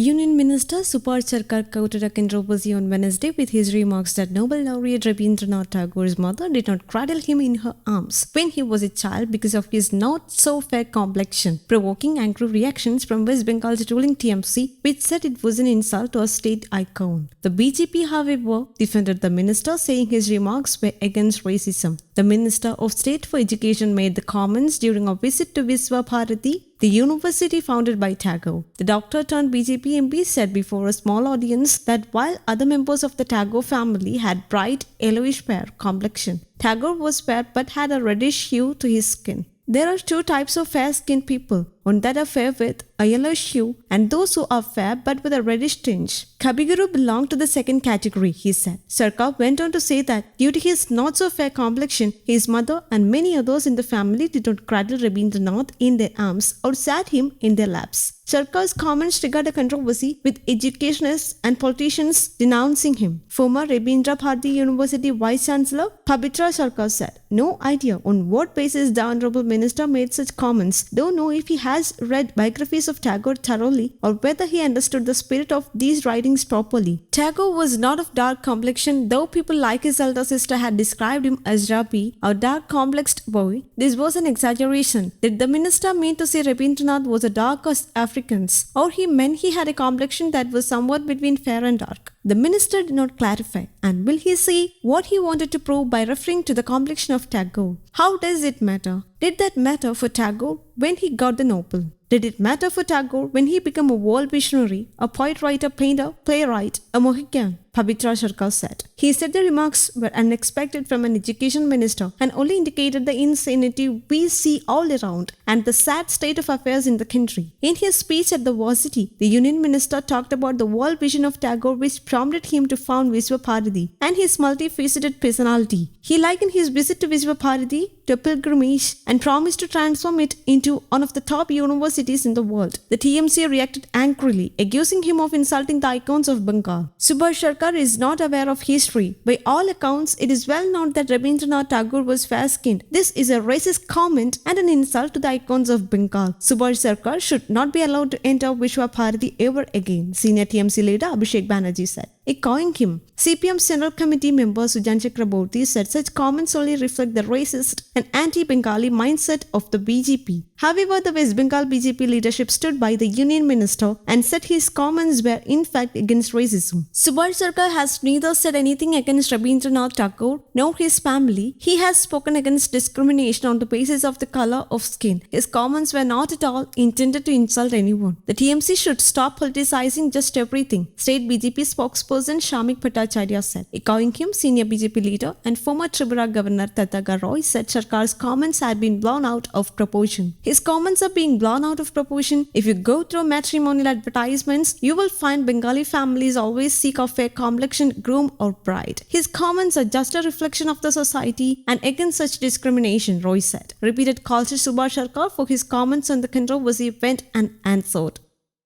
Union Minister Subhash Sarkar quoted a controversy on Wednesday with his remarks that Nobel laureate Rabindranath Tagore's mother did not cradle him in her arms when he was a child because of his not-so-fair complexion, provoking angry reactions from West Bengal's ruling TMC, which said it was an insult to a state icon. The BJP, however, defended the minister, saying his remarks were against racism. The Minister of State for Education made the comments during a visit to Visva Bharati, the university founded by Tagore. The doctor turned BJP MP said before a small audience that while other members of the Tagore family had bright yellowish fair complexion, Tagore was fair but had a reddish hue to his skin. There are two types of fair-skinned people, one that are fair with a yellowish hue and those who are fair but with a reddish tinge. Kabiguru belonged to the second category, he said. Sarkar went on to say that due to his not-so-fair complexion, his mother and many others in the family did not cradle Rabindranath in their arms or sat him in their laps. Sarkar's comments triggered a controversy with educationists and politicians denouncing him. Former Rabindra Bharati University Vice-Chancellor Pabitra Sarkar said, "No idea on what basis the Honorable Minister made such comments. Don't know if he has read biographies of Tagore thoroughly or whether he understood the spirit of these writings properly. Tagore was not of dark complexion, though people like his elder sister had described him as Rabi, a dark-complexed boy. This was an exaggeration. Did the minister mean to say Rabindranath was a dark Africans, or he meant he had a complexion that was somewhat between fair and dark?" The minister did not clarify, and will he say what he wanted to prove by referring to the complexion of Tagore? How does it matter? Did that matter for Tagore when he got the Nobel? Did it matter for Tagore when he became a world visionary, a poet, writer, painter, playwright, a Mohican? Pabitra Sarkar said. He said the remarks were unexpected from an education minister and only indicated the insanity we see all around and the sad state of affairs in the country. In his speech at the varsity, the union minister talked about the world vision of Tagore which prompted him to found Visva Bharati and his multifaceted personality. He likened his visit to Visva Bharati to a pilgrimage and promised to transform it into one of the top universities in the world. The TMC reacted angrily, accusing him of insulting the icons of Bengal. Subhash Sarkar is not aware of history. By all accounts, it is well known that Rabindranath Tagore was fair-skinned. This is a racist comment and an insult to the icons of Bengal. Subhash Sarkar should not be allowed to enter Visva Bharati ever again, senior TMC leader Abhishek Banerjee said. Echoing him, CPM's Central Committee member Sujan Chakraborty said such comments only reflect the racist and anti-Bengali mindset of the BJP. However, the West Bengal BJP leadership stood by the union minister and said his comments were in fact against racism. Subhash Sarkar has neither said anything against Rabindranath Tagore nor his family. He has spoken against discrimination on the basis of the color of skin. His comments were not at all intended to insult anyone. The TMC should stop politicizing just everything, State BJP spokesperson Shamik Bhattacharya said. Echoing him, senior BJP leader and former Tripura Governor Tataga Roy said Sarkar's comments had been blown out of proportion. His comments are being blown out of proportion. If you go through matrimonial advertisements, you will find Bengali families always seek a fair complexion groom or bride. His comments are just a reflection of the society and against such discrimination, Roy said. Repeated calls to Subhash Sarkar for his comments on the controversy went unanswered.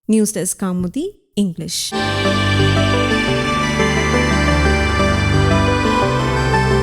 News Desk Kaumudy, English.